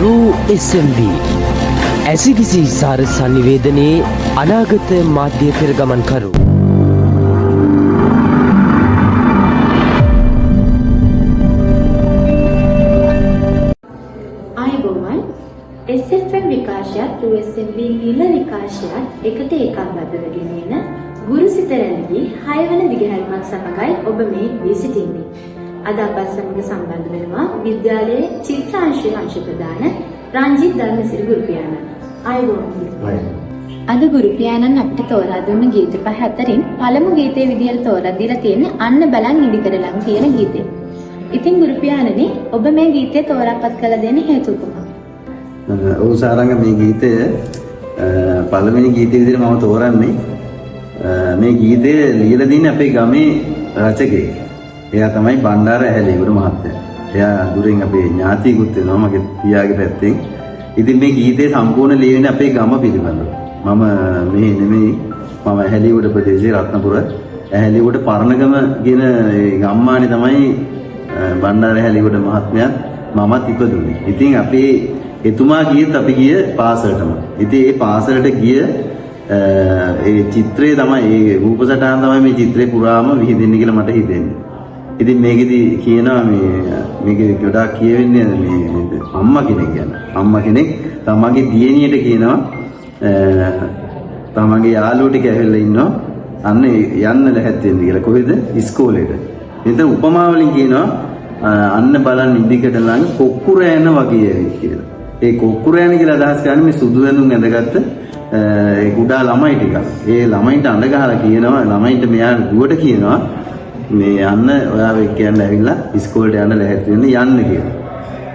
රූ SMB ඇසිකිසි සාර සංනිවේදනයේ අනාගත මාධ්‍ය පෙරගමන්කරු ආයුබෝවන් SFM විකාශයත් රූ SMB නිල විකාශයත් එකට ඒකාබද්ධ වෙගෙන එන ගුරුසිත රැළිගේ 6 වන දිගහැරීමක් සමගයි ඔබ මේ වී සිටින්නේ. අද අප සමග සම්බන්ධ වෙනවා විද්‍යාලයේ චිත්‍රාංශයේ අංශ ප්‍රධාන රංජිත් ධර්මසිරි ගුරු පියාණන්. ආයුබෝවන්. අද ගුරු පියාණන් අපිට තෝරා දුන්න ගීත පහ අතරින් පළමු ගීතයේ විදියට තෝරා දීලා තියෙන්නේ අන්න බලන් ඉදි කරලන් කියන ගීතය. ඉතින් ගුරු පියාණනි ඔබ මේ ගීතය තෝරාපත් කළ දෙන්න හේතුව කොහොමද? ඔව් සාරංග මේ ගීතය පළවෙනි ගීතය විදිහට මම තෝරන්නේ මේ ගීතය ලියලා දෙන්නේ අපේ ගමේ රචකයෙක්. එයා තමයි බණ්ඩාර ඇහැලේගොඩ මහත්තයා. එයා දුරින් අපේ ඥාතියෙකුත් වෙනවා මගේ පියාගේ පැත්තෙන්. ඉතින් මේ ගීතේ සම්පූර්ණ ලියන්නේ අපේ ගම පිළිබඳව. මම මේ නෙමෙයි මම ඇහැලේගොඩ ප්‍රදේශයේ රත්නපුර ඇහැලේගොඩ පරණගම කියන ගම්මානේ තමයි බණ්ඩාර ඇහැලේගොඩ මහත්මයා මමත් ඉපදුනේ. ඉතින් අපේ එතුමා ගියත් අපි ගිය පාසලටම. ඉතින් ඒ පාසලට ගිය ඒ චිත්‍රය තමයි ඒ රූපසටහන තමයි මේ චිත්‍රේ පුරාම විහිදෙන්නේ කියලා මට හිතෙන්නේ. ඉතින් මේකෙදි කියනවා මේකේ ගොඩාක් කියවෙන්නේ මේ අම්මා කෙනෙක් ගැන. අම්මා කෙනෙක් තමන්ගේ දියණියට කියනවා තමන්ගේ යාළුවෝ ටික ඇවිල්ලා ඉන්නවා අන්න යන්න ලැහැත් වෙන්න කියලා. කොහෙද? ඉස්කෝලේට. ඉතින් උපමා වලින් කියනවා අන්න බලන්න ඉදිකට ළඟ කොක්කුර යන වගේ ඇවිත් කියලා. ඒ කොක්කුර යන කියලා අදහස් කරන්නේ මේ සුදු ඇඳුම් ඇඳගත්ත ඒ කුඩා ළමයි ටික. ඒ ළමයින්ට අඬ ගහලා කියනවා ළමයින්ට මෙයා දුවට කියනවා මේ යන්න ඔයාව එක්කයන් ඇවිල්ලා ඉස්කෝලේට යන්න ලැහැත් වෙන්න යන්න කියලා.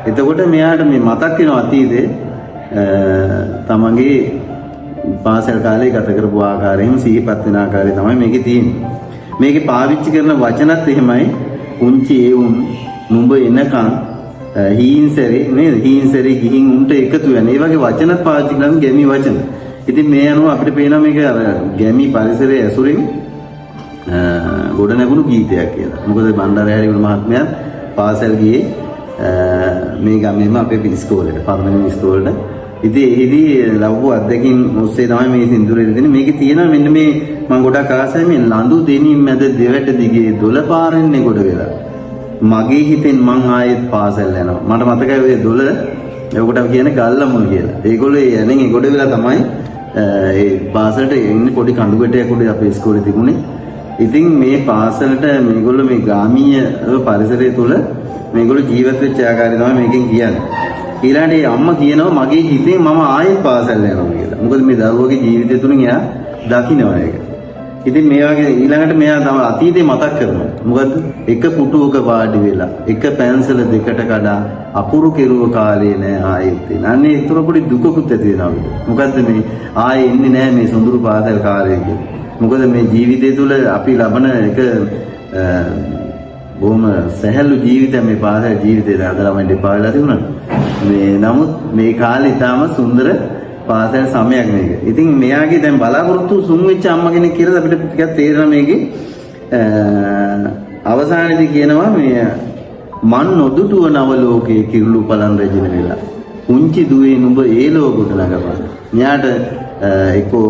එතකොට මෙයාට මේ මතක් වෙනවා අතීතේ තමන්ගේ පාසල් කාලේ ගත කරපු ආකාරයෙන් සිහිපත් වෙන ආකාරය තමයි මේකේ තියෙන්නේ. මේකේ පාවිච්චි කරන වචනත් එහෙමයි. උන්චි ඒ උන් නුඹ එනකන් හීන්සරේ නේද? හීන්සරේ ගිහින් උන්ට එකතු වෙන. ඒ වගේ වචනත් පාවිච්චි කරන ගැමි වචන. ඉතින් මේ අනුව අපිට පේනවා මේක අර ගැමි පරිසරයේ ඇසුරින් ගොඩ නැගුණු ගීතයක් කියලා. මොකද බණ්ඩාර ඇහැලේගොඩ මහත්මයා පාසල් ගියේ මේ ගමේම අපේ ඉස්කෝලේට, පරණගම ඉස්කෝලේට. ඉතින් එහිදී ලැබුව අත්දැකීම් ඔස්සේ තමයි මේ සින්දුර එළිදෙන්නේ. මේකේ තියෙනවා මෙන්න මේ මම ගොඩක් ආසයි මේ ලඳු දෙනින් මැද දෙවැට දිගේ දොළ පාරෙන්නේ ගොඩ වෙලා. මගේ හිතෙන් මං ආයෙත් පාසල් යනවා. මට මතකයි ඔය දොළ ඒකට කියන්නේ ගල්ලමුල් කියලා. ඒගොල්ලෝ ඒ යන්නේ ගොඩ වෙලා තමයි ඒ පාසලට එන්නේ. පොඩි කඳු ගැටයක් උඩ අපේ ඉස්කෝලේ තිබුණේ. ඉතින් මේ පාසලට මේගොල්ලෝ මේ ග්‍රාමීය පරිසරය තුල මේගොල්ලෝ ජීවත් වෙච්ච ආකාරය තමයි මේකෙන් කියන්නේ. ඊළඟට අම්මා කියනවා මගේ හිතේ මම ආයෙත් පාසල් යනවා කියලා. මොකද මේ දරුවගේ ජීවිතය තුලින් එයා දකින්නවා ඒක. ඉතින් මේ වගේ ඊළඟට මෙයා තම අතීතේ මතක් කරනවා. මොකද එක පුටුවක වාඩි වෙලා එක පැන්සල දෙකට කඩා අකුරු කෙරුව කාලේ නෑ ආයෙත් එන. අනේ ඒතර පොඩි දුකකුත් ඇති වෙනවා. මොකද්ද මේ ආයෙ ඉන්නේ නෑ මේ සොඳුරු පාසල් කාලේ කියලා. මොකද මේ ජීවිතය තුළ අපි ලබන එක බොහොම සැහැල්ලු ජීවිතයක් මේ පාසල් ජීවිතේ අද ළමයින්ට එපා වෙලා තිබුණා. මේ නමුත් මේ කාලේ ඊටාම සුන්දර පාසල් සමයක් මේක. ඉතින් මෙයාගේ දැන් බලාපොරොත්තු සුන් වෙච්ච අම්මා කෙනෙක් කියලා අපිට ටිකක් තේරෙනවා මේකේ. අවසානයේදී කියනවා මේ මන් නොදුටුව නව ලෝකයේ කිරුළු පලන් රැජින වෙලා. උන්චි දුවේ නුඹ ඒ ලෝකෙට නගපන්. මෙයාට එක්කෝ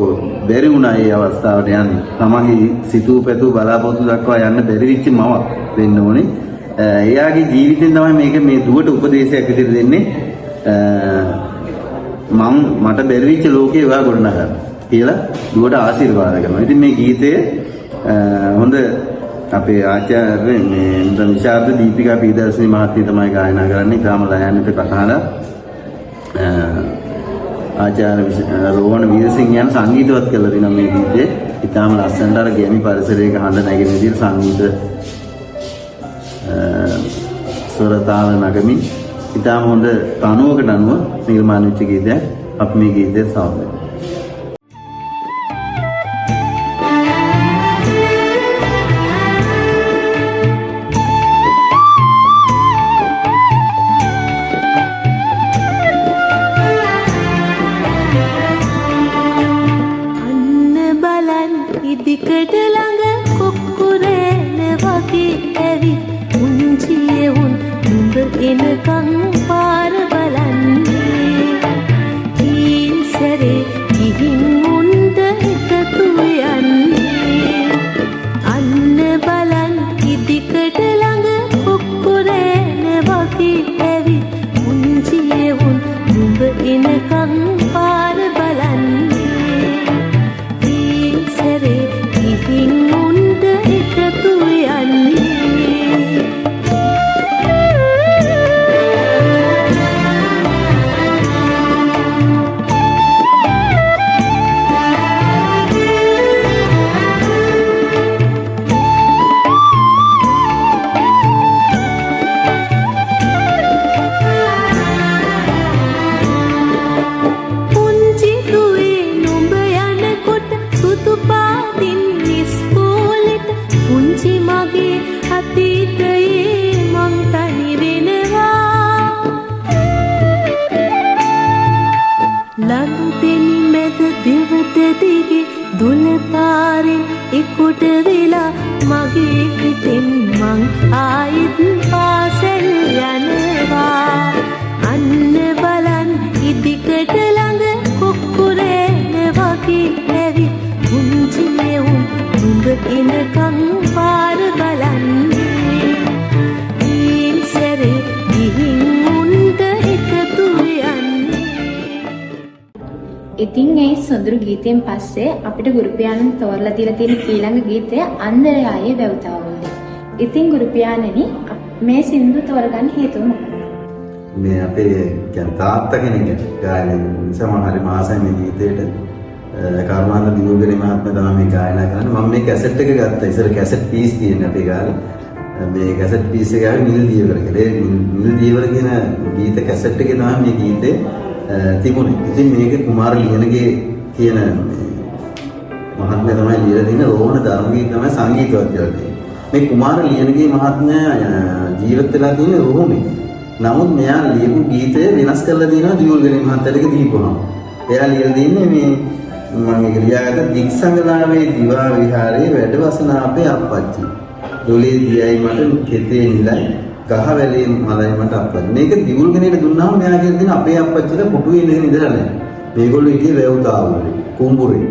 බැරි වුණා ඒ අවස්ථාවට යන්න. තමන්ගේ සිතූ පැතූ බලාපොරොත්තු දක්වා යන්න බැරි වෙච්ච මවක් වෙන්න ඕනේ. එයාගේ ජීවිතෙන් තමයි මේක මේ දුවට උපදේශයක් විදිහට දෙන්නේ. මට බැරි වෙච්ච ලෝකේ ඔයා ගොඩනගන්න කියලා දුවට ආශිර්වාද කරනවා. ඉතින් මේ ගීතය හොඳ අපේ ආචාර්ය මේ විශාරද දීපිකා පීදර්ශනී මහත්මිය තමයි ගායනා කරන්නේ. ග්‍රාම ලයන්විත කතාලා ආචාර්ය රෝහණ වීරසිංහ යන සංගීතවත් කළ දෙන මේ ගීතේ ඉතාම ලස්සනට අර ගැමි පරිසරයක හඬ නැගෙන විදිහට සංගීත ස්වරතාල නගමින් ඉතාම හොඳ තනුවකට අනුව නිර්මාණය වෙච්ච ගීතයක්. අපි මේ ගීතය සාදරයෙන් ඉදිකට ළඟ කොක්කුරේන වගේ ඇවිත් උන්චියේ උන් නුඹ එනකන් පාර බලන්නේ ලනු දෙනි මැද දෙවත දිගේ දුල පාරෙන් එකොට වෙලා මගේ හිතෙන් මං ආයෙත් පාසල් යනවා අන්න බලන් ඉදිකට ළඟ කුකුරේන වගේ ඇවිත් පුංචි මෙවුන් නුඹ එනකන් පාර බලන්නේ ඊන් සැරේ ගිහින් උන්ට එකතු යන්නේ. ඉතින් ඒ සොඳුරු ගීතයෙන් පස්සේ අපිට ගුරු පියාණන් තෝරලා දීලා තියෙන ඊළඟ ගීතය අන්දරයායේ වැව්තාවුනේ. ඉතින් ගුරු පියාණනි මේ සින්දු තෝරගන්න හේතුව මොකක්ද? මේ අපේ කියන්නේ තාත්තා කෙනෙක් ගායනය නිසා මම හරි මාසයි මේ ගීතේට කර්මාන්ත දිනුගලි මහත්මයා තමයි මේ ගායනා කරන්නේ. මම මේ කැසට් එක ගත්තා. ඉතින් කැසට් පීස් තියෙන අපේ ගානේ. මේ කැසට් පීස් එක ආවේ නිල් දීවර කියලා. නිල් දීවර කියන ගීත කැසට් එකේ තමයි මේ ගීතේ තිබුණේ. ඉතින් මේක කුමාර ලියනගේ කියන මහත්මයා තමයි ලියලා තියෙන රෝහණ ධර්මගීත තමයි සංගීතවත් කියලා තියෙන්නේ. මේ කුමාර ලියනගේ මහත්මයා ජීවත් වෙලා තියෙන රෝහණේ. නමුත් මෙයා ලියපු ගීතය වෙනස් කරලා තියෙනවා දියුල්ගනේ මහත්තයාට දීපුවා. එයා ලියලා තින්නේ මේ මම ඒක ලියාගත්ත දික්සංගලාවේ දිවා විහාරයේ වැඩවසන අපේ අප්පච්චි. දොලේ දියයි මට කෙතේ නිලයි ගහවැලේ මලයි මට අප්පච්චි. මේක දියුල්ගනේට දුන්නාම මෙයා කියන දින අපේ අප්පච්චිලා පුටුවේ ඉඳගෙන ඉඳලා නැහැ. මේගොල්ලෝ හිටියේ වැව්තාවුනේ කුඹුරේ.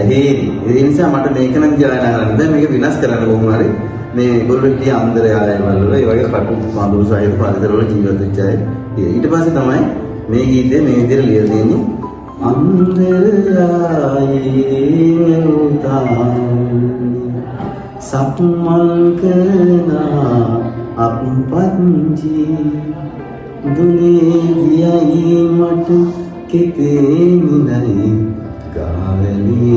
හේරි. ඒ නිසා මට මේක නම් ගායනා කරන්න බෑ. මේක විනාශ කරන්න කොහොම හරි. මේ ගොල්ලෝ හිටියේ අන්දරයාලේ වල ඒ වගේ කටු පාඳුරු සහිත පරිසරවල ජීවත් වෙච්ච අය. ඊට පස්සේ තමයි මේ ගීතය මේ විදිහට ලියලා තියෙන්නේ. අන්දරයායේ සප්මල් කරනා අප්පච්චි දුනේ දියයි මට කෙතේ නිලයි ගාවැලි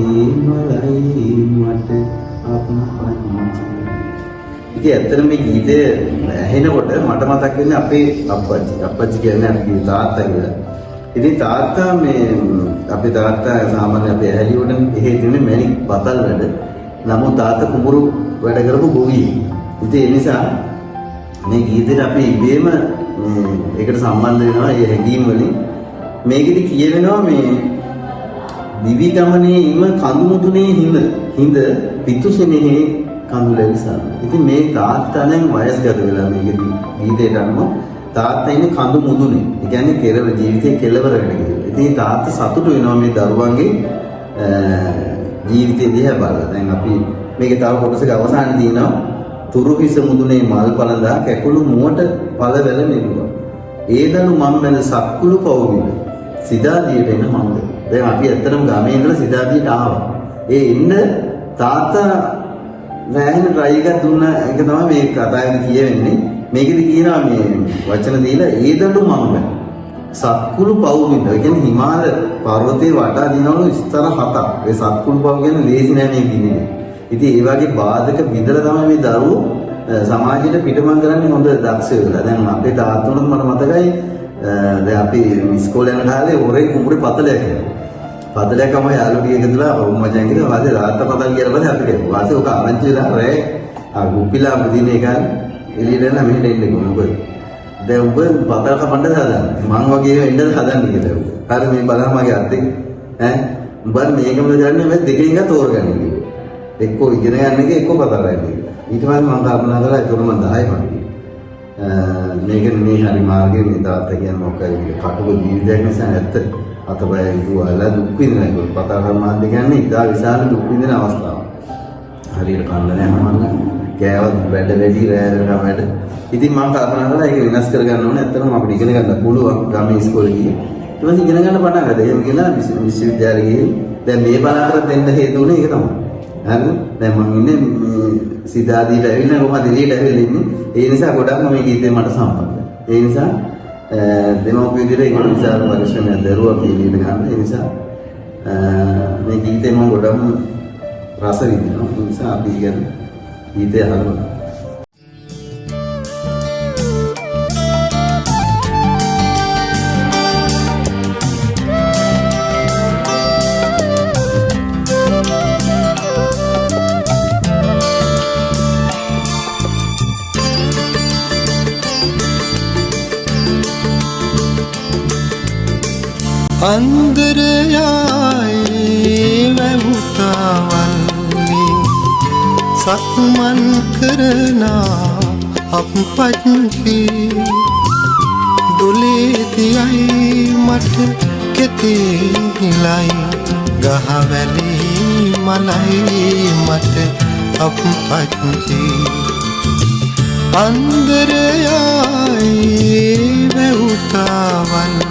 මලයි මට අප්පච්චි. ඉතින් ඇත්තටම මේ ගීතය ඇහෙනකොට මට මතක් වෙන්නේ අපේ අප්පච්චි. අප්පච්චි කියන්නේ අපේ තාත්තා කියලා. ඉතින් තාත්තා මේ අපේ තාත්තා සාමාන්‍ය අපේ ඇහැලි වල එහෙ තියෙන මැණික් පතල් වැඩ. නමුත් තාත්තා කුඹුරු වැඩ කරපු ගොවියෙක්. ඉතින් ඒ නිසා මේ ගීතේට අපි ඉබේම ඒකට සම්බන්ධ වෙනවා ඒ හැඟීම් වලින්. මේකෙදි කියවෙනවා මේ දිවි ගමනේ ඉම කඳු මුදුනේ හිඳ පිතුසෙනෙහි කඳුලැවිසන. ඉතින් මේ තාත්තා දැන් වයස්ගත වෙලා මේකෙදි ගීතේට අනුව තාත්තා ඉන්නේ කඳු මුදුනේ. ඒ කියන්නේ කෙලවර ජීවිතේ කෙලවර වෙන කියලා. ඉතින් තාත්තා සතුටු වෙනවා මේ දරුවන්ගේ ජීවිතේ දිහා බලලා. දැන් අපි මේකේ තව කොටසක අවසානයේ තියෙනවා තුරු හිස මුදුනේ මල් පළඳා කැකුළු මුවට පළ වැල මෙරුවා. ඒදලු මම් මැද සක්කුළු පවුවිල සිතාදියට එන මංගල. දැන් අපි ඇත්තටම ගමේ ඉඳලා සිතාදියට ආවා. ඒ ඉන්න තාත්තා වැහෙන try එකක් දුන්න එක තමයි මේ කතාවේදී කියවෙන්නේ. මේකෙදි කියනවා මේ වචන දීලා ඒදලු මම් මැද සක්කුළු පවුවිල. ඒ කියන්නේ හිමාල පර්වතයේ වටා දිනවලු ස්තර 7ක්. ඒ සක්කුළු පවු කියන්නේ ලේසි නෑ මේ දිනේ. ඉතින් ඒ වගේ බාධක විඳලා තමයි මේ දරුවෝ සමාජයට පිටමන් කරන්නේ හොඳ දක්ෂ වෙලා. දැන් අපේ තාත්තොනත් මට මතකයි දැන් අපි ඉස්කෝලේ යන කාලේ ඔරේ කුඹුරේ පතලයක් යනවා. පතලයක් තමයි යාළුවෝ එකතුලා උම්මචන් කියලා වාසේ තාත්තා පතල් කියලා පස්සේ අපිට වාසේ ඔක ආරංචි වෙලා රෑ ගුප්පිලා මුදින එක එළියට එන්න මෙහෙට එන්න කිව්වා. මොකද දැන් ඔබ පතල් කපන්න හදන්නේ. මං වගේ වෙන්නද හදන්නේ කියලා. හරි මේ බලන්න මගේ අතේ ඈ උඹ මේකම කරන්නේ මේ දෙකෙන් එක තෝරගන්න කිව්වා. එක්කෝ ඉගෙන ගන්න එක එක්කෝ පතල් ගන්න එක. ඊට පස්සේ මම කල්පනා කළා ඒක උරුම 10යි මම. මේක මේ හරි මාර්ගයේ මේ තාත්තා කියන්නේ මොකක්ද කටුක ජීවිතයක් නිසා ඇත්ත අතපය දුවලා දුක් විඳින එක. පතල් කර්මාන්ත කියන්නේ ඉතා විශාල දුක් විඳින අවස්ථාවක්. හරියට කන්න නැහැ මම. කෑවත් වැඩ වැඩි රැඳෙනවා වැඩ. ඉතින් මම කල්පනා කළා ඒක විනාශ කරගන්න ඕනේ. ඇත්තටම අපිට ඉගෙන ගන්න පුළුවන් ගමේ ඉස්කෝලේ ගිහින්. ඊට පස්සේ ඉගෙන ගන්න පටන් ගත්තා. එහෙම කියලා විශ්වවිද්‍යාලෙ ගිහින් දැන් මේ බලාපොරොත්තු දෙන්න හේතු වුණේ ඒක තමයි. හරිද? දැන් මම ඉන්නේ මේ සිතාදීට ඇවිල්ලා කොහමද එළියට ඇවිල්ලා ඉන්නේ. ඒ නිසා ගොඩක්ම මේ ගීතේ මට සම්බන්ධයි. ඒ නිසා දෙමව්පිය විදිහට ඒක විශාල පරිශ්‍රමයක් දරුවා පිළිවිද ගන්න. ඒ නිසා මේ ගීතේ මම ගොඩක්ම රස විඳිනවා. ඒ නිසා අපි කියන්නේ ගීතය අහන්න. අන්දරයායේ වැවුතාවල්ලි සක්මන් කරනා අපපත්ති දොලේතියයි මට කෙතේලයි ගහවැලි මලයි මට අපපත්ති අන්දරයායේ වැවුතාවල්ලි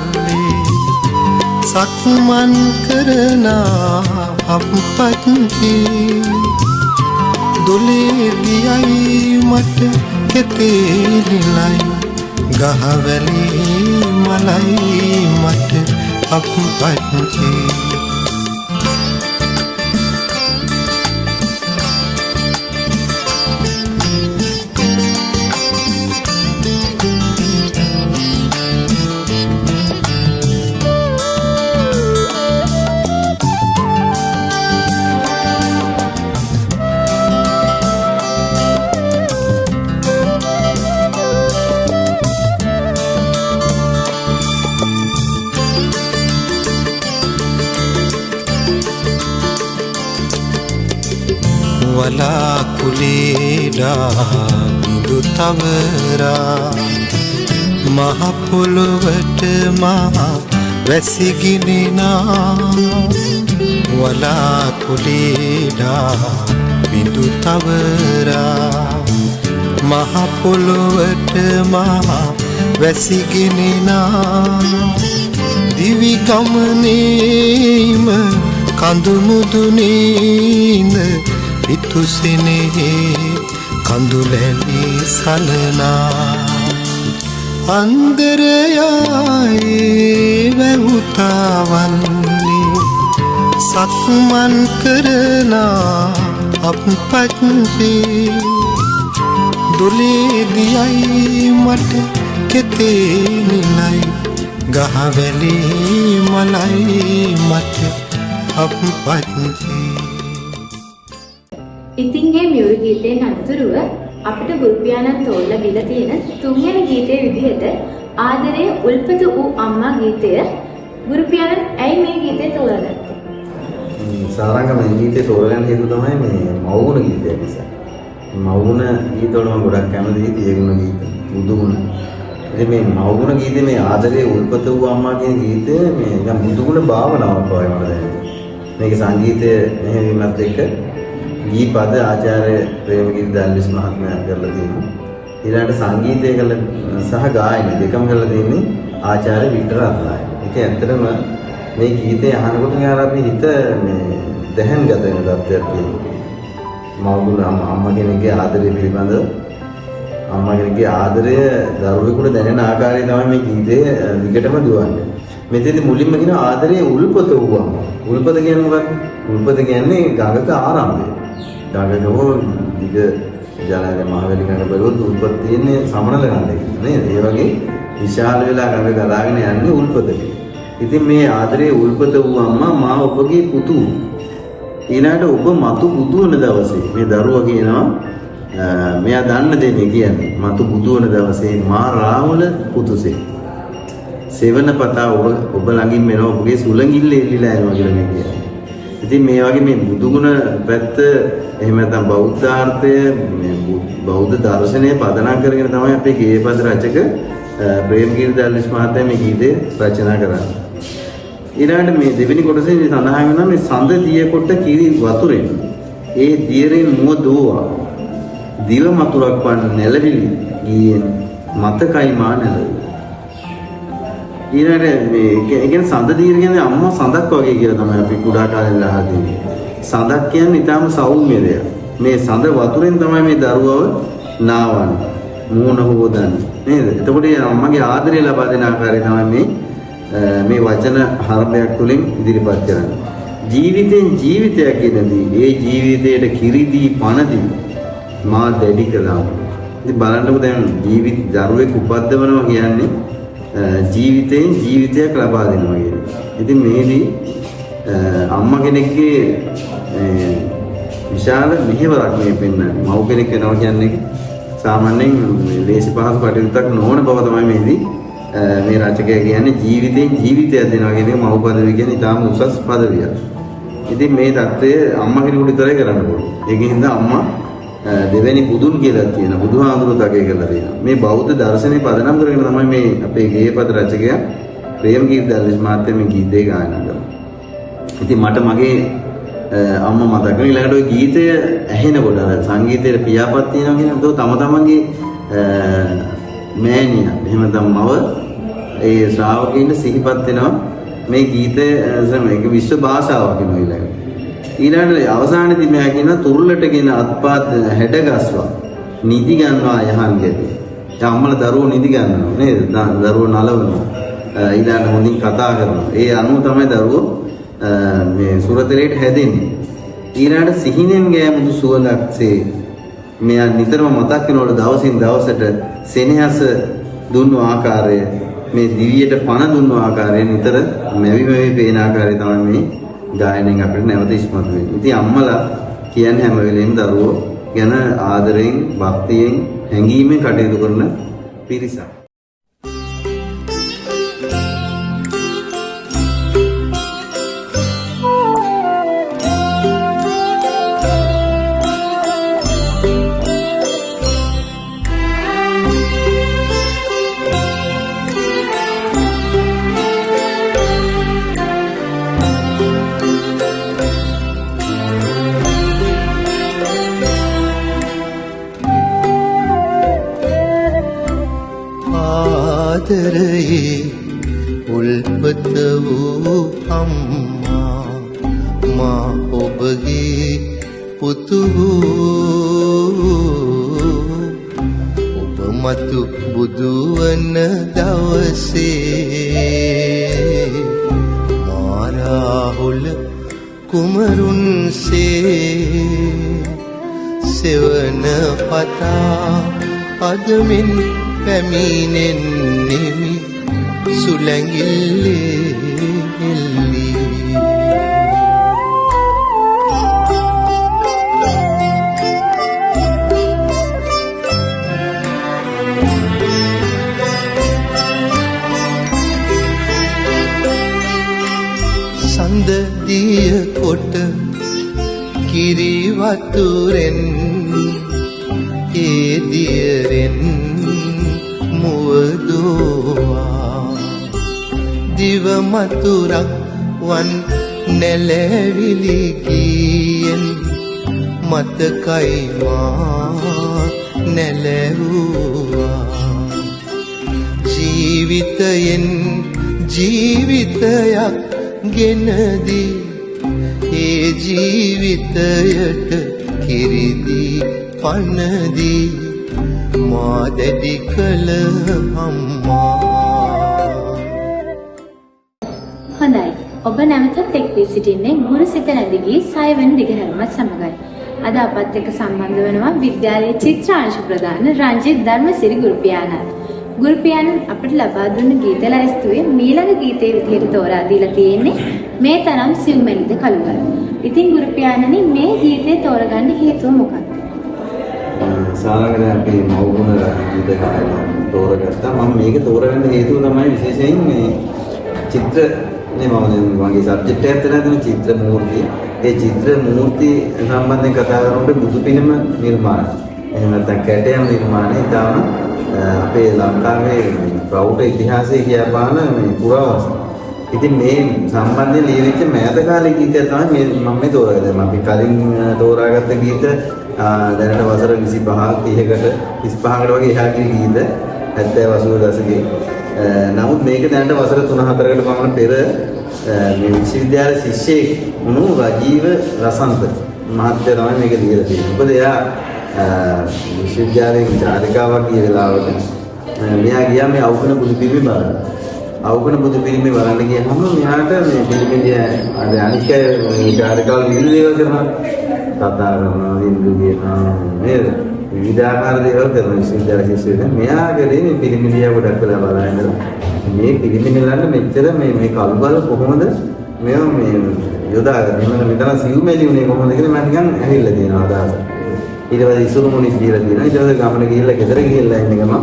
සක්මන් කරනා අපපත්ති දොලේතියයි මට කෙතේලයි ගහවැලි මලයි මට අපපත්ති වලාකුලේඩා බිඳු තවරා මහ පොළොවට මහා වැසිගිනිනා වලාකුලේඩා බිඳු තවරා මහ පොළොවට මහා වැසිගිනිනා දිවි ගමනේම කඳු මුදුනේන පිතුසිනේ කඳුලැලි සලනා අන්දරයායේ වැවුතාවල්ලි සක්මන් කරනා අපපත්ති දොලේදියයි මට කෙතේනිලයි ගහවැලි මලයි මට අපපත්ති ඉතින් මේ මියුරි ගීතයෙන් අනතුරුව අපිට ගුරුපියාණන් තෝරලා දීලා තියෙන තුන්වෙනි ගීතයේ විදිහට ආදරයේ උල්පත වූ අම්මා ගීතය ගුරුපියාණන් ඇයි මේ ගීතය තෝරාගත්තේ? සාරංග මේ ගීතේ තෝරගන්න හේතුව තමයි මේ මව්ගුණ ගීතය නිසා. මව්ගුණ ගීතවල මම ගොඩක් කැමතියි පියගුණ ගීත, බුදුගුණ. ඉතින් මේ මව්ගුණ ගීතේ මේ ආදරයේ උල්පත වූ අම්මා කියන ගීතය මේ නිකන් බුදුගුණ භාවනාවක් වගේ මට දැනෙනවා. මේකේ සංගීතය මෙහෙවීමත් එක්ක ගීපද ආචාර්ය ප්‍රේමගිරි දල්විස් මහත්මයා කරලා තියෙනවා. ඊළඟට සංගීතය කළ සහ ගායන දෙකම කරලා තියෙන්නේ ආචාර්ය වික්ටර් අත්නායක. ඒක ඇත්තටම මේ ගීතය අහනකොට නිකන් අපි හිත මේ දැහැන්ගත වෙන තත්ත්වයක් තියෙනවා. මව්ගුණ අම්මා කෙනෙක්ගේ ආදරය පිළිබඳව අම්මා කෙනෙක්ගේ ආදරය දරුවෙකුට දැනෙන ආකාරය තමයි මේ ගීතය දිගටම දුවන්නේ. මෙතෙන්දී මුලින්ම කියන ආදරයේ උල්පත වූ අම්මා. උල්පත කියන්නේ මොකක්ද? උල්පත කියන්නේ ගඟක ආරම්භය. ගඟක හෝ දිග ජලය මහවැලි ගඟ බලුවොත් උල්පත තියෙන්නේ සමනල ගඟක නේද? ඒ වගේ විශාල වෙලා ගඟ ගලාගෙන යන්නේ උල්පතක. ඉතින් මේ ආදරයේ උල්පත වූ අම්මා මා ඔබගේ පුතු. ඊළඟට ඔබ මතු බුදු වන දවසේ මේ දරුවා කියනවා මෙයා දන්න දෙන්නේ කියන්නේ මතු බුදු වන දවසේ මා රාහුල පුතුසේ. සෙවන පතා ඔබ ළඟින් මෙනවා ඔබගේ සුළඟිල්ල එල්ලිලා යනවා කියලා මේ කියන්නේ. ඉතින් මේ වගේ මේ බුදුගුණ පැත්ත එහෙම නැත්නම් බෞද්ධාර්ථය මේ බෞද්ධ දර්ශනය පදනම් කරගෙන තමයි අපේ ගේයපද රචක ප්‍රේමගිරි දල්විස් මහත්තයා මේ ගීතය රචනා කරන්නේ. ඊළඟට මේ දෙවෙනි කොටසේ සඳහන් වෙනවා මේ සඳ දිය කොට කිරි වතුරෙන් ඒ දියරෙන් මුව දෝවා දිව මතුරක් වන් නැලවිලි ගියෙන් මතකයි මා නැලවි. ඊළඟට මේ කියන්නේ සඳ දියර කියන්නේ අම්මා සඳක් වගේ කියලා තමයි අපි කුඩා කාලේ අහලා තියෙන්නේ. සඳක් කියන්නේ ඊටාම සෞම්‍ය දෙයක්. මේ සඳ වතුරෙන් තමයි මේ දරුවව නාවන්නේ. මූණ හොදන්නේ. නේද? එතකොට අම්මගේ ආදරය ලබා දෙන ආකාරය තමයි මේ වචන හරපයක් තුලින් ඉදිරිපත් කරන්නේ. ජීවිතෙන් ජීවිතයක් ගෙනදී ඒ ජීවිතයට කිරිදී පණදී මා දැඩි කළා. ඉතින් බලන්නකො දැන් ජීවිත දරුවෙක් උපද්දවනවා කියන්නේ ජීවිතෙන් ජීවිතයක් ලබා දෙනවා කියන්නේ. ඉතින් මේදී අම්මා කෙනෙක්ගේ විශාල මෙහෙවරක් මේ පෙන්නන්නේ. මව් කෙනෙක් වෙනවා කියන්නේ සාමාන්‍යයෙන් ලේසි පහසු කටයුත්තක් නොවන බව තමයි මේදී මේ රචකයා කියන්නේ ජීවිතේ ජීවිතයක් දෙනවා කියන එක මව් පදවිය කියන්නේ ඊටාම උසස් පදවියක්. ඉතින් මේ தත්ත්වය අම්මා කෙනෙකුට විතරයි කරන්න පුළුවන්. ඒකින්ද අම්මා දෙවෙනි බුදුන් කියලා තියෙන බුදුහාමුදුරුවෝ තකේ කරලා තියෙනවා. මේ බෞද්ධ දර්ශනේ පදනම් කරගෙන තමයි මේ අපේ ගේයපද රචකයා ප්‍රේමගීත දර්ශන මාත්‍ය මේ ගීතේ ගායනා කරනවා. ඉතින් මට මගේ අම්මා මතක වෙන ඊළඟට ওই ගීතය ඇහෙනකොට සංගීතයේ පියාපත් තියෙනවා කියන දෝ තම තමන්ගේ මෑණිය එහෙම තමව ඒ ශ්‍රාවකයන්ට සිහිපත් වෙනවා මේ ගීතය මේක විශ්ව භාෂාවක් වෙනවා ඊළඟට අවසානයේදී මම කියනවා තුරුලටගෙන අත්පාත් හැඩගස්වා නිදි ගන්නවා යහන් ගැටි. දැන් අම්මලා දරුවෝ නිදි ගන්නවා නේද? දරුවෝ නලවනවා. ඊළඟට හොඳින් කතා කරනවා. ඒ අනුව තමයි දරුවෝ මේ සුරතලයට හැදෙන්නේ. ඊළඟට සිහිනෙන් ගෑමුදු සුවඳක්සේ මෙයා නිතරම මතක් වෙනවලු දවසින් දවසට සෙනෙහස දුන්නු ආකාරය මේ දිවියට පණ දුන්නු ආකාරය නිතර මෙවි පේන ආකාරය තමයි මේ ගායනයෙන් අපිට නැවත ඉස්මතු වෙන්නේ. ඉතින් අම්මලා කියන්නේ හැම වෙලෙම දරුවෝ ගැන ආදරයෙන්, භක්තියෙන්, හැඟීමෙන් කටයුතු කරන පිරිසක්. ආදරයේ උල්පත වූ අම්මා මා ඔබගේ පුතු ඔබ මතු බුදු වන දවසේ මා රාහුල කුමරුන්සේ සෙවන පතා අදමින් පැමිණෙන්නෙමි සුලැඟිල්ලේ එල්ලී. සඳදිය කොට කිරි වතුරෙන් ඒ දියරෙන් මුවදෝවා දිව මතුරක් වන් නැලවිලි ගියෙන් මතකයි මා නැලවුවා ජීවිතයෙන් ජීවිතයක් ගෙනදී ඒ ජීවිතයට කිරිදී පනදී මා දැඩි කළ අම්මා. හොඳයි. ඔබ නැවතත් එක් වී සිටින්නේ ගුරුසිත නැදිගේ 6 වෙනි දිගහැරමත් සමගයි. අද අපත් එක්ක සම්බන්ධ වෙනවා විද්‍යාලයේ චිත්‍රාංශ ප්‍රදාන රංජිත් ධර්මසිරි ගුරුපියාණන්. ගුරුපියාණන් අපට ලබා දුන්න ගීත ලැයිස්තුවේ මීළඟ ගීතයේ විදිහට තෝරා දීලා තියෙන්නේ මේ තරම් සිව්මැනිද කළුගල්. ඉතින් ගුරුපියාණනි මේ ගීතය තෝරගන්න හේතුව මොකක්ද? සාරංගන අපි මවුගුණ ගීත තෝරගත්තා. මම මේක තෝරගන්න හේතුව තමයි විශේෂයෙන් මේ චිත්‍ර මගේ සබ්ජෙක්ට් එකත් තමයි චිත්‍ර මූර්තිය. ඒ චිත්‍ර මූර්ති සම්බන්ධයෙන් කතා කරනකොට බුදු පිළිම නිර්මාණ. එහෙම නැත්නම් කැටයම් නිර්මාණය ඊටම අපේ ලංකාවේ ප්‍රෞಢ ඉතිහාසයේ කියපාන මේ පුරාවස්තු. ඉතින් මේ සම්බන්ධයෙන් ලියවිච්ච මෑත කාලේ ගීතය තමයි මම මේ තෝරගත්තේ. අපි කලින් තෝරාගත්ත ගීත දැනට වසර 25 30කට 35කට වගේ එහා ගිය ගීත 70 80 දශකයේ. නමුත් මේක දැනට වසර 3-4කට පමණ පෙර මේ විශ්වවිද්‍යාල ශිෂ්‍යෙක් වුණු රජීව රසන්ත මහත්තයා තමයි මේක ලියලා තියෙන්නේ. මොකද එයා විශ්වවිද්‍යාලයේ චාරිකාවක් ගිය වෙලාවට මෙයා ගියා මේ අවුකන බුදු පිළිමය බලන්න. අවුකන බුදු පිළිමය බලන්න ගියාම මෙයාට මේ පිළිමේ අනික මේ චාරිකාවල විවිධ දේවල් කරනවා. කතා කරනවා හින්දු කියනවා නේද? විවිධාකාර දේවල් කරන විශ්වවිද්‍යාල ශිෂ්‍යයන් මෙයා කරේ මේ පිළිමිලිය ගොඩක් වෙලා බලන්න මේ පිළිමිලන්න මෙච්චර මේ කල්බල කොහොමද මේවා මේ යොදාගන්නේ මම මෙතන සිව්මැලි උනේ කොහොමද කියලා මම නිකන් ඇහිල්ලා තියෙනවා අදහස. ඊට පස්සේ ඉසුරු මුනිස් කියලා තියෙනවා. ඊට පස්සේ ගමන ගිහිල්ලා ගෙදර ගිහිල්ලා ඉන්න ගම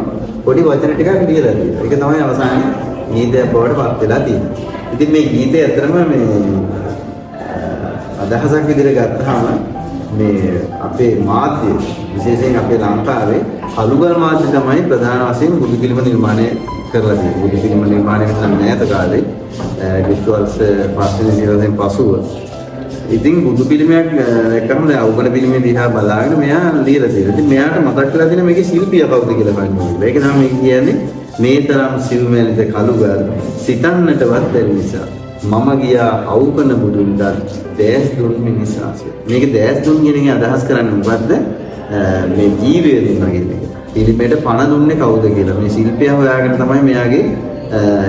පොඩි වචන ටිකක් ලියලා තියෙනවා. ඒක තමයි අවසානයේ ගීතයක් බවට පත් වෙලා තියෙන්නේ. ඉතින් මේ ගීතය ඇත්තටම මේ අදහසක් විදිහට ගත්තාම මේ අපේ මාධ්‍ය විශේෂයෙන් අපේ ලංකාවේ අලුගල් මාධ්‍ය තමයි ප්‍රධාන වශයෙන් බුදු පිළිම නිර්මාණය කරලා තියෙන්නේ. බුදු පිළිම නිර්මාණය කරන නැත කාලේ විශ්වාස පාස්වෙනි සිරෙන් පසුව ඉතින් බුදු පිළිමයක් දැක්කම දැන් අවුගල පිළිමේ දිහා බලාගෙන මෙයා ලියලා තියෙනවා. ඉතින් මෙයාට මතක් වෙලා තියෙන මේකේ ශිල්පියා කවුද කියලා බලන්න. ඒක තමයි මේ කියන්නේ මේ තරම් සිව්මැලිත කළුගල් සිතන්නටවත් බැරි නිසා මම ගියා අවුකන බුදුන්ට දැස් දුන් මිනිසාසේ. මේක දැස් දුන් කියන එකේ අදහස් කරන්නේ මොකද්ද? මේ ජීවය දුන්නා කියන එක. පිළිමයට පණ දුන්නේ කවුද කියලා. මේ ශිල්පියා හොයාගෙන තමයි මෙයාගේ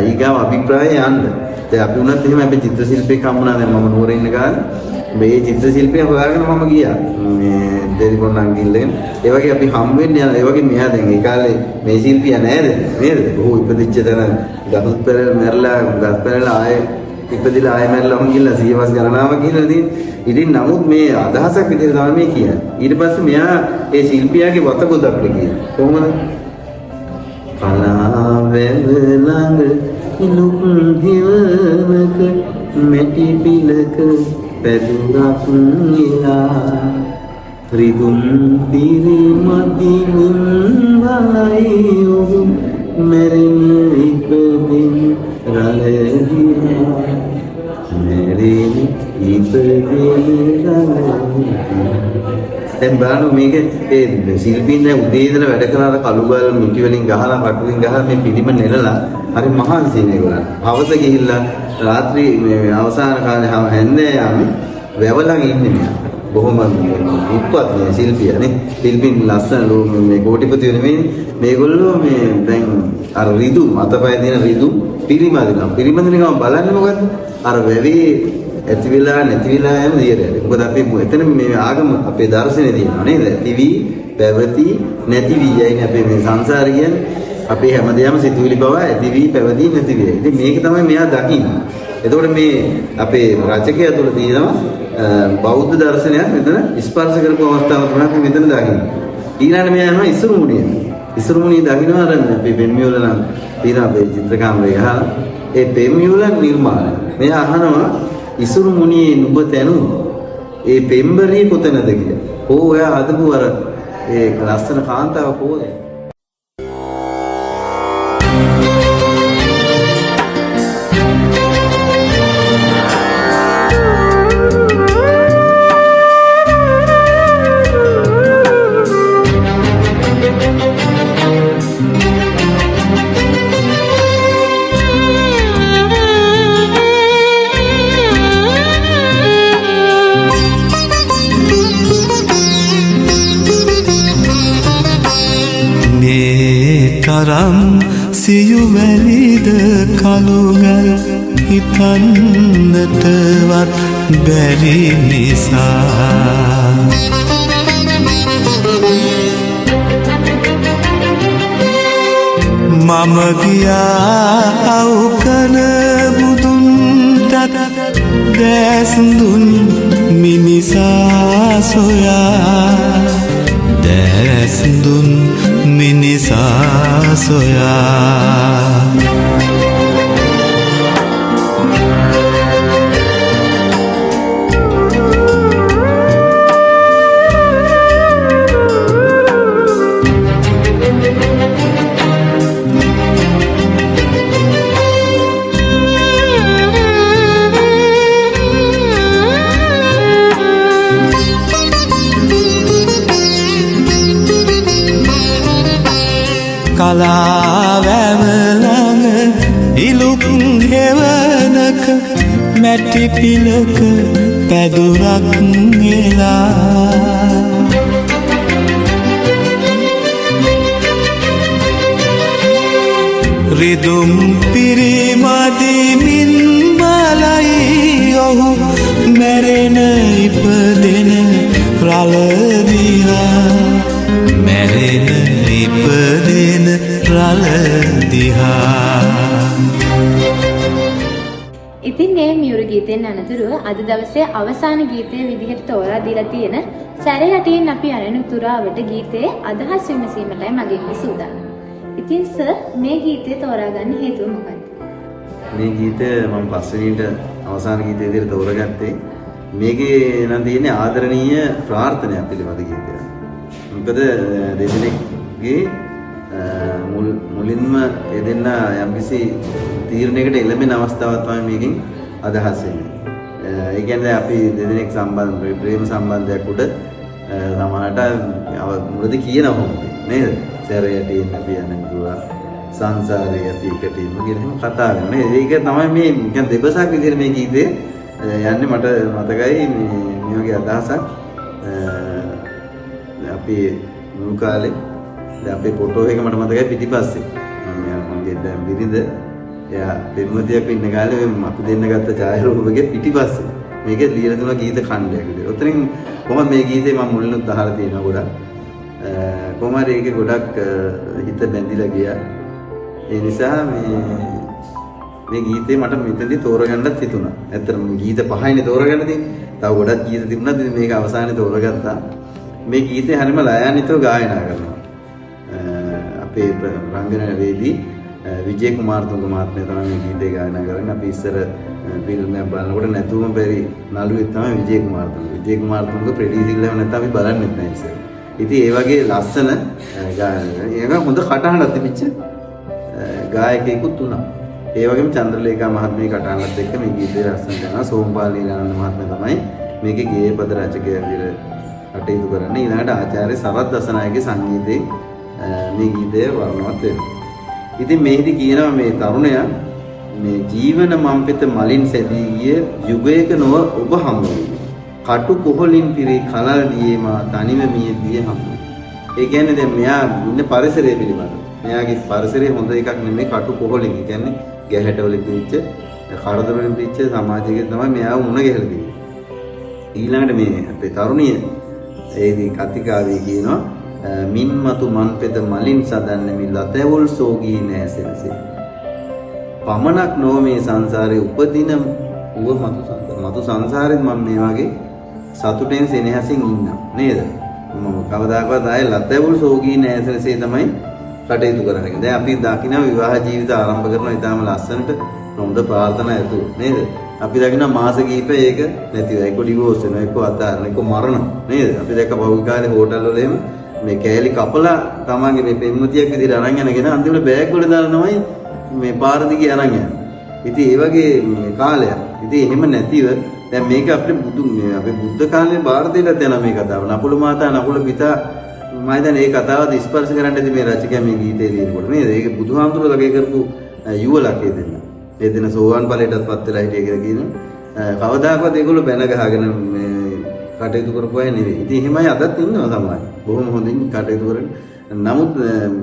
ඊගාව අභිප්‍රාය යන්නේ. දැන් අපි උනත් එහෙම අපි චිත්‍ර ශිල්පියෙක් හම්බුණා දැන් මම නුවර ඉන්න කාලේ. මේ චිත්‍ර ශිල්පියා හොයාගෙන මම ගියා. මේ දෙරිපොණන් ගිල්ලෙන්. ඒ වගේ අපි හම් වෙන්නේ යන ඒ වගේ මෙයා දැන් ඒ කාලේ මේ ශිල්පියා නෑද? නේද? ඔහු ඉපදිච්ච තැන ගහත් පෙරල මැරලා ගස් පෙරලා ආයේ ඉපදිලා ආයෙ මැරලා වුන් ගිහලා සියවස් ගණනාවක් ගිහලා ඉතින් නමුත් මේ අදහසක් විදිහට තමයි මේ කියන්නේ. ඊට පස්සේ මෙයා ඒ ශිල්පියාගේ වත ගොඩක් කියන්නේ. කොහොමද? කලාවෙල ළඟ ඉලුක් හිවනක මෙටි පිලක පැදුරක් ඉලා රිදුම් දිරිමදිමින් වලයි ඔහු මෙරින ඉපදින් රලදියා මෙරින ඉපදින් රලදියා. දැන් බලන්න මේක ඒ ශිල්පීන් දැන් උදේ ඉඳලා වැඩ කරන කළුගල් මිටි වලින් ගහලා කටු වලින් ගහලා මේ පිළිම නෙලලා හරි මහන්සි මේගොල්ලන්. හවස ගිහිල්ලා රාත්‍රී මේ අවසාන කාලේ හැන්දෑ යාමේ වැවලන් ඉන්නේ මෙයා. බොහොම උත්පත් මේ ශිල්පියානේ. ශිල්පීන් ලස්සන මේ කෝටිපතියෝ නෙමෙයි මේගොල්ලෝ මේ දැන් අර රිදුම් අතපය දෙන රිදුම් පිරිමදිනවා. පිරිමදින ගමන් බලන්නේ මොකද්ද? අර වැවේ ඇති වෙලා නැති වෙලා යන දියරය. මොකද අපි එතන මේ ආගම අපේ දර්ශනේ තියෙනවා නේද? තිවි පැවති නැති වී යයිනේ අපේ මේ සංසාරය කියන්නේ. අපේ හැමදේම සිතුවිලි බව ඇති වී පැවති නැති වී. ඉතින් මේක තමයි මෙයා දකින්නේ. එතකොට මේ අපේ රචකයා තුළ තියෙනවා බෞද්ධ දර්ශනයක් මෙතන ස්පර්ශ කරපු අවස්ථාව තමයි අපි මෙතන දකින්නේ. ඊළඟට මෙයා යනවා ඉසුරුමුණිය. ඉසුරුමුණිය දකින්නවා අර අපි පෙම්මියෝල නම් තියෙන අපේ චිත්‍ර කාමරේ ගහලා ඒ පෙම්මියෝල නිර්මාණය. මෙයා අහනවා ඉසුරු මුනියේ නුඹ තැනු ඒ පෙම්බරිය කොතනද කියලා. ඕ ඔයා හදපු අර ඒ ලස්සන කාන්තාව කොහෙද? තරම් සියුමැලිද කළුගල් හිතන්නටවත් බැරි නිසා මම ගියා අවුකන බුදුන්ටත් දැස් දුන් මිනිසා සොයා දැස් දුන් මිනිසා සොයා කලාවැවලඟ ඉලුක් හෙවනක මැටි පිලක පැදුරක් එලා රිදුම් පිරිමදිමින් බලයි ඔහු මැරෙන ඉපදෙන රලදිහා මැරෙන ඉපදෙන රලදිහා. ඉතින් මේ මියුරු ගීතෙන් අනතුරුව අද දවසේ අවසාන ගීතයේ විදිහට තෝරා දීලා තියෙන සැරයටියෙන් අපි අරගෙන උතුරාවට ගීතයේ අදහස් විමසීමටයි මගෙන් සූදානම්. ඉතින් සර් මේ ගීතය තෝරාගන්න හේතුව මොකක්ද? මේ ගීතය මම පස්වෙනිට අවසාන ගීතය විදිහට තෝරගත්තේ මේකේ නම් තියෙන්නේ ආදරණීය ප්‍රාර්ථනාවක් පිළිබඳ ගීතයක්. මොකද දෙදෙනෙක්ගේ මුලින්ම එදෙන්න යම්කිසි තීරණයකට එළඹෙන අවස්ථාවක් තමයි මේකෙන් අදහස් වෙන්නේ. ඒ කියන්නේ අපි දෙදෙනෙක් ප්‍රේම සම්බන්ධයක් උඩ සමහරට මුලදී කියනවා නේද? සැරයට එන්න අපි යන්නේ දුවා සංසාරේ අපි එකට ඉමු කියලා එහෙම කතා කරනවා නේද? ඒක තමයි මේ කියන්නේ දෙබසක් විදිහට මේ ගීතේ යන්නේ. මට මතකයි මේ වගේ අදහසක් අපි මුල් කාලේ දැන් අපේ ෆොටෝ එක මට මතකයි පිටිපස්සේ මගේ දැන් බිරිඳ එයා පෙම්වතියක් ඉන්න කාලේ අපි දෙන්න ගත්ත ඡායාරූපකේ පිටිපස්සේ මේකේ ලියලා තුන ගීත ඛණ්ඩයක් විදිහට. ඔතනින් කොහොමද මේ ගීතේ මම මුලින්ම අහලා තියෙනවා ගොඩක්. කොහොම හරි ඒකේ ගොඩක් හිත බැඳිලා ගියා. ඒ නිසා මේ ගීතේ මට මෙතනදී තෝරගන්නත් හිතුණා. ඇත්තටම ගීත පහයිනේ තෝරගන්න තියෙන්නේ. තව ගොඩක් ගීත තිබුණා. මේක අවසානයේ තෝරගත්තා. මේ ගීතේ හරිම ලයාන්විතව ගායනා කරනවා. අපේ රංගනවේදී විජේ කුමාරතුංග මහත්මයා තමයි මේ ගීතේ ගායනා කරන්නේ. අපි ඉස්සර ෆිල්ම් එකක් බලනකොට නැතුවම බැරි නළුවෙක් තමයි විජේ කුමාරතුංග. විජේ කුමාරතුංග ප්‍රෙඩියුසර් ඉල්ලම නැත්නම් අපි බලන්නෙත් නැහැ ඉස්සර. ඉතින් ඒ වගේ ලස්සන ගායනා. ඒක හොඳ කටහඬක් තිබිච්ච ගායකයෙකුත් වුණා. ඒ වගේම චන්ද්‍රලේඛා මහත්මිය කටහඬත් එක්ක මේ ගීතේ ලස්සන කරනවා. සෝම්පාල් නීලානන්ද මහත්මයා තමයි මේකේ ගේය පද රචකයා විදිහට කටයුතු කරන්නේ. ඊළඟට ආචාර්ය සරත් දසනායකගේ සංගීතයේ මේ ගීතය වර්ණවත් වෙනවා. ඉතින් මේෙහිදී කියනවා මේ තරුණයා මේ ජීවන මම්පෙත මලින් සැදී ගිය යුගයක නොව ඔබ හමු වී කටු කොහලින් පිරි කලල් දියේ මා තනිව මිය දිය හමු. ඒ කියන්නේ දැන් මෙයා ඉන්න පරිසරය පිළිබඳව. මෙයාගේ පරිසරය හොඳ එකක් නෙමෙයි කටු කොහලින්. ඒ කියන්නේ ගැහැට වලින් පිච්ච කරදර වලින් පිච්ච සමාජයක තමයි මෙයා මුණ ගැහලා තියෙන්නේ. ඊළඟට මේ අපේ තරුණිය ඒදී කතිකාවේ කියනවා මින්මතු මන්පෙත මලින් සදන්න මි ලතැවුල් සෝගී නෑසෙනසේ පමණක් නොව මේ සංසාරේ උපදින මතු සංසාරෙත් මම මේ වගේ සතුටෙන් සෙනෙහසින් ඉන්නවා නේද? මම කවදාකවත් ආයේ ලතැවුල් සෝගී නෑසෙනසේ තමයි කටයුතු කරන්නේ. දැන් අපි දකිනවා විවාහ ජීවිත ආරම්භ කරනවා ඊටාම ලස්සනට හොඳ ප්‍රාර්ථනා ඇතුව නේද? අපි දකිනවා මාස කිහිප ඒක නැතිව එක්ක ඩිවෝස් වෙනවා එක්ක අතාරන එක්ක මරනවා නේද? අපි දැක්ක පහුගිය කාලේ හෝටල් වල එහෙම මේ කෑලි කපලා තමන්ගේ මේ පෙම්වතියක් විදිහට අරන් යනගෙන අන්තිමට බෑග් වල දාලා තමයි මේ පාර දිගේ අරන් යන්නේ. ඉතින් ඒ වගේ කාලයක්. ඉතින් එහෙම නැතිව දැන් මේක අපේ බුද්ධ කාලේ ಭಾರತයටත් යන මේ කතාව. නකුල මාතා නකුල පිතා මම හිතන්නේ මේ කතාවත් ස්පර්ශ කරන්න ඇති මේ රචකයා මේ ගීතේ ලියනකොට නේද? ඒක බුදුහාමුදුරුවෝ කරපු යුවලකේ දෙන්න. ඒ දෙන සෝවාන් ඵලයටත්පත් වෙලා හිටිය කියලා කියනවා. කවදාකවත් ඒගොල්ලෝ බැන ගහගෙන මේ කටයුතු කරපු අය නෙවෙයි. ඉතින් එහෙමයි අදත් ඉන්නවා සමාජය. බොහොම හොඳින් කටයුතු කරන. නමුත්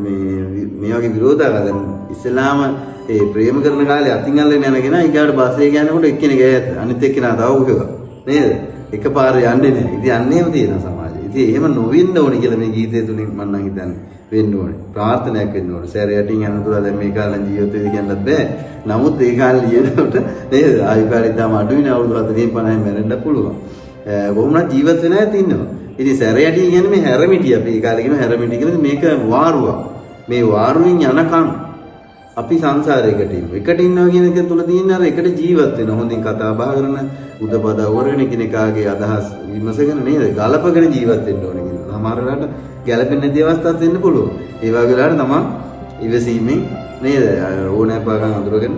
මේ වගේ විරෝධතාවයන් ඉස්ලාම ඒ ප්‍රේම කරන කාලේ අතින් අල්ලගෙන යනගෙන ඊගාට බස් එක යනකොට එක්කෙනෙක් ගෑත් අනිත් එක්කෙනා තව උහෙවා. නේද? එකපාරේ යන්නේ නැහැ. ඉතින් අන්නේම තියෙන සමාජය. ඉතින් එහෙම නොවෙන්න ඕනේ කියලා මේ ගීතය තුලින් මම නම් හිතන්නේ වෙන්න ඕනේ. ප්‍රාර්ථනාවක් වෙන්න ඕනේ. සෑරයටින් යනතුරු දැන් මේ කාලේ ජීවිත වෙද කියන්නත් බෑ. නමුත් ඒ කාලේ ලියනකොට නේද? ආයු කාලේ තාම අඩුයිනේ අවුරුදු 40 50 මැරෙන්න පුළුවන්. කොහොමද ජීවත් වෙන ඇති ඉන්නවා. ඉතින් සැරයටි කියන්නේ මේ හැරමිටි අපි ඒ කාලේ කියන හැරමිටි කියලා මේක වාරුවක්. මේ වාරුවෙන් යනකම් අපි සංසාරයකට ඉන්නවා. එකට ඉන්නවා කියන එක තුල තියෙන අර එකට ජීවත් වෙන හොඳින් කතා බහ කරන උදපද වරගෙන කෙනෙක්ගේ අදහස් විමසගෙන නේද? ගලපගෙන ජීවත් වෙන්න ඕනේ කියලා. සමහර වෙලාවට ගැළපෙන්නේ නැති අවස්ථාවක් වෙන්න පුළුවන්. ඒ වගේ වෙලාවට තමයි ඉවසීමෙන් නේද? ඕනෑපාකම් අඳුරගෙන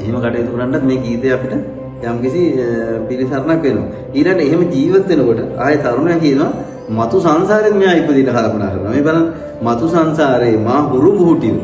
එහෙම කටයුතු කරන්නත් මේ ගීතය අපිට යම්කිසි පිළිසරණක් වෙනවා. ඊළඟට එහෙම ජීවත් වෙනකොට ආයේ තරුණයා කියනවා මතු සංසාරෙත් මෙයා ඉපදින්න කල්පනා කරනවා. මේ බලන්න මතු සංසාරේ මා හුරු බුහුටියු.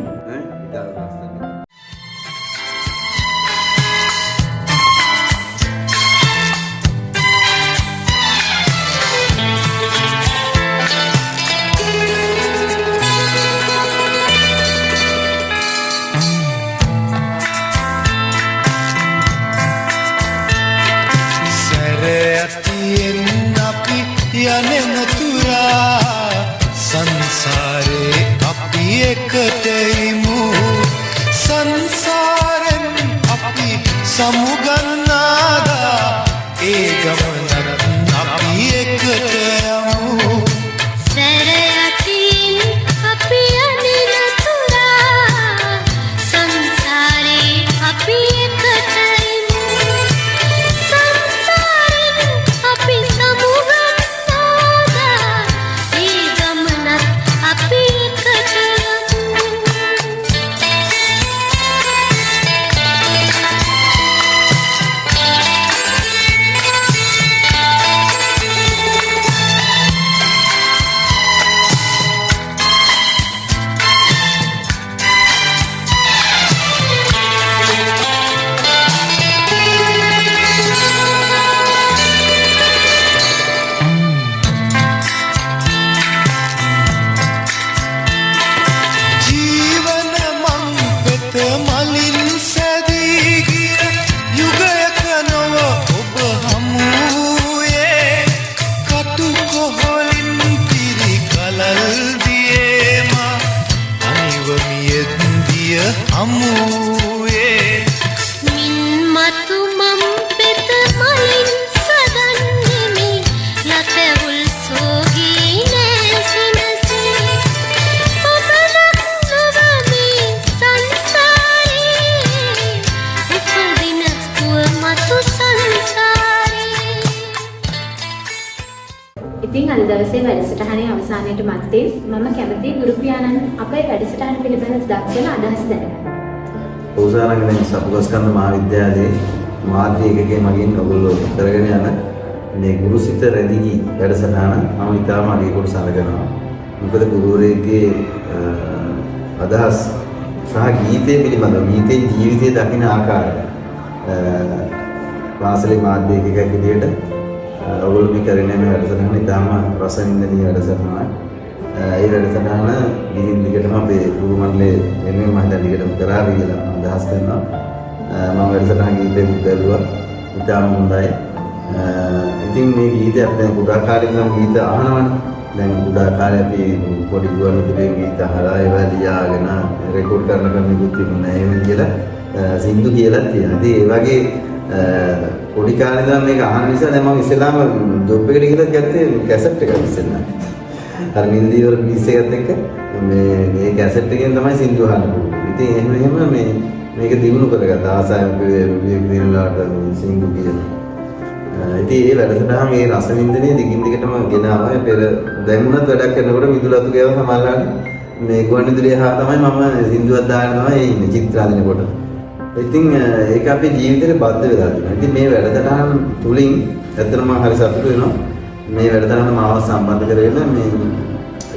සංසාරේ අපි එකටෙයිමු සංසාරෙන් අපි සමුගන්නාදා ඒ ගමනත් අපි එකට යමු සැරයකින් අපි අනිනතුරා ඉතින් අද දවසේ වැඩසටහනේ අවසානයේට මත්තේ මම කැමතියි ගුරු පියාණන් අපේ වැඩසටහන පිළිබඳව දක්වන අදහස් දැනගන්න. පෞසාරංගනේ සපුගස්කන්ධ මහාවිද්‍යාලයේ මාධ්‍ය ඒකකයේ මගින් ඔයගොල්ලෝ කරගෙන යන මේ ගුරුසිත රැඳිගී වැඩසටහන මම ඉතාම අගයකට සලකනවා. මොකද ගුරුවරයෙක්ගේ අදහස් සහ ගීතය පිළිබඳව ගීතේ ජීවිතය දකින ආකාරය වාසලේ මාධ්‍ය ඒකකයක් විදිහට ඔයගොල්ලෝ මේ කරගෙන යන වැඩසටහන ඉතාම රසවින්දනීය වැඩසටහනක්. ඒ වැඩසටහන දිගින් දිගටම අපේ ගුරු මණ්ඩලයේ වෙනුවෙන් මම දැන් දිගටම කරාවි කියලා අදහස් කරනවා. මම වැඩසටහන ගීතේ බුද්දල්වා ඉතාම හොඳයි. ඉතින් මේ ගීතය අපි දැන් කුඩා කාලේ ඉඳන් ගීත අහනවනේ. දැන් කුඩා කාලේ අපි පොඩි ගුවන්විදුලියේ ගීත අහලා ඒවා ලියාගෙන රෙකෝඩ් කරන කෙනෙකුත් තිබුණා. ඒ විදිහට සින්දු කියලා තියෙනවා. ඉතින් ඒ වගේ පොඩි කාලේ ඉඳන් මේක අහන නිසා දැන් මම ඉස්සෙල්ලාම ජොබ් එකට ගිහලා ගත්තේ කැසට් එකක් ඉස්සෙල්ලා. අර මිල්දීවර පිස් එකත් එක්ක මේ කැසට් එකෙන් තමයි සින්දු අහන්න පුළුවන්. ඉතින් එහෙම මේක දිනු කරගත්තා. ආසාවෙන් විවේක දිනලාට සින්දු කියන. ඉතින් ඒ වැඩසටහන මේ රසවින්දනයේ දිගින් දිගටම ගෙන ආවා. පෙර දැන් උනත් වැඩක් කරනකොට මිදුලතු ගේව සමහරවිට මේ ගුවන්විදුලිය හා තමයි මම සින්දුවක් දාගෙන තමයි ඉන්නේ චිත්‍රාදින කොට. ඉතින් ඒක අපේ ජීවිතේට බද්ධ වෙලා තියෙනවා. ඉතින් මේ වැඩසටහන තුලින් ඇත්තටම මම හරි සතුටු වෙනවා. මේ වැඩසටහන මාව සම්බන්ධ කරගෙන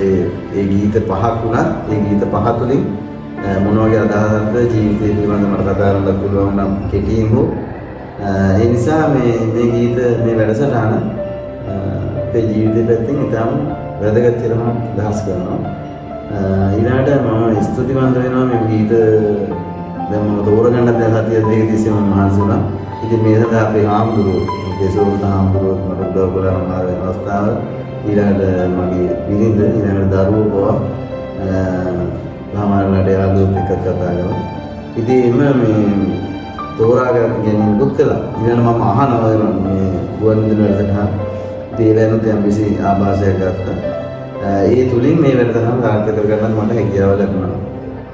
ඒ ගීත පහක් වුණත් ඒ ගීත පහ තුලින් මොන වගේ අදහසක්ද ජීවිතය පිළිබඳව මට කතා කරන්න පුළුවන් නම් කෙටියෙන් හෝ ඒ නිසා මේ ගීත මේ වැඩසටහන අපේ ජීවිතේ පැත්තෙන් ඉතාම වැදගත් කියලා මම අදහස් කරනවා. ඊළඟට මම ස්තුතිවන්ත වෙනවා මේ ගීත දැන් මම තෝරගන්න දැන් සතිය දෙක තිස්සේ මම මහන්සි වුණා. ඉතින් මේ සඳහා අපේ හාමුදුරුවෝ දේශෝත් හාමුදුරුවෝ මට උදව් කළා මම අවස්ථාව. ඊළඟට මගේ විරින්ද ඊළඟට දරුවෝ සමහරවිට යාළුවොත් එක්ක කතා කරනවා. ඉතින් මේ තෝරාගෙන ගැනීමකුත් කළා. ඊළඟට මම අහනවා මේ ගුවන්විදුලි වැඩසටහන දේවයන්ට යම් කිසි ආభాසයක් ගත්තා. ඒ තුලින් මේ වැඩසටහන සාර්ථක කරගන්න මට හැකියාව ලැබුණා.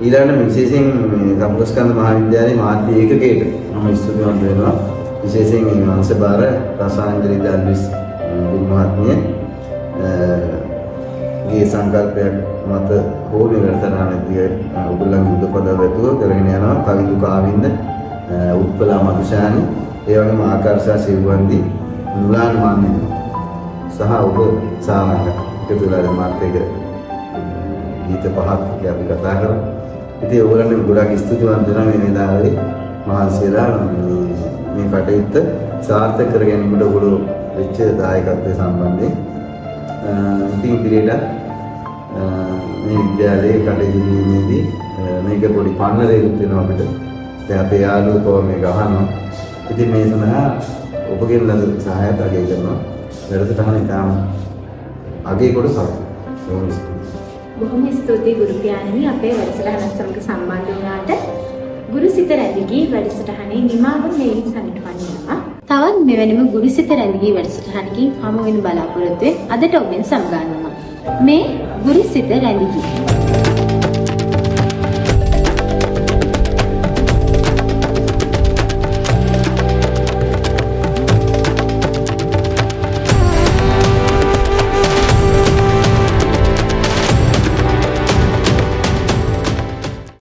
ඊළඟට විශේෂයෙන් මේ සපුගස්කන්ධ මහාවිද්‍යාලයේ මාධ්‍ය ඒකකයට මම ස්තුතිවන්ත වෙනවා. විශේෂයෙන් මේ වංශබාර රසාංජලි දල්විස් ගුරු මහත්මිය ගේ සංකල්පයක් මත හෝ මේ වැඩසටහනදී ඔයගොල්ලන්ගේ උදපද වැතුව කරගෙන යනවා. කවිදු කාවින්ද උත්පලා මදුෂානි ඒ වගේම ආකර්ෂා සිව්වන්දි මුලාන් මාන්දිද සහ ඔබ සාමක එකතු වෙලා මාත් එක ගීත පහක් අපි කතා කරා. ඉතින් ඔයගොල්ලන්ට ගොඩාක් ස්තුතිවන්ත වෙනවා මේ වෙලාවේ මහන්සියලා මේ කටයුත්ත සාර්ථක කර ගැනීමට ඔයගොල්ලෝ වෙච්ච දායකත්වයේ සම්බන්ධයෙන් ඉතින් ඉදිරියට මේ විද්‍යාලයේ කටයුතු කිරීමේදී මේක පොඩි පන්නරයකට වෙනවා අපිට. දැන් අපේ යාළුවෝ මේක අහනවා. ඉතින් මේ සඳහා ඔබගෙන් ලද සහායත අගය කරනවා. වැඩසටහන ඉතාම අගය කොට සලකනවා. බොහොම ස්තුතියි ගුරු පියාණනි අපේ වැඩසටහනත් සමග සම්බන්ධ වුණාට. ගුරුසිත රැඳිගී වැඩසටහනේ නිමාව මෙයින් සනිටුවන්නවා. තවත් මෙවැනිම ගුරුසිත රැඳිගී වැඩසටහනකින් හමු වෙන බලාපොරොත්තු වෙ අදට ඔබෙන් සමගන්නවා. මේ ගුරුසිත රැඳිගී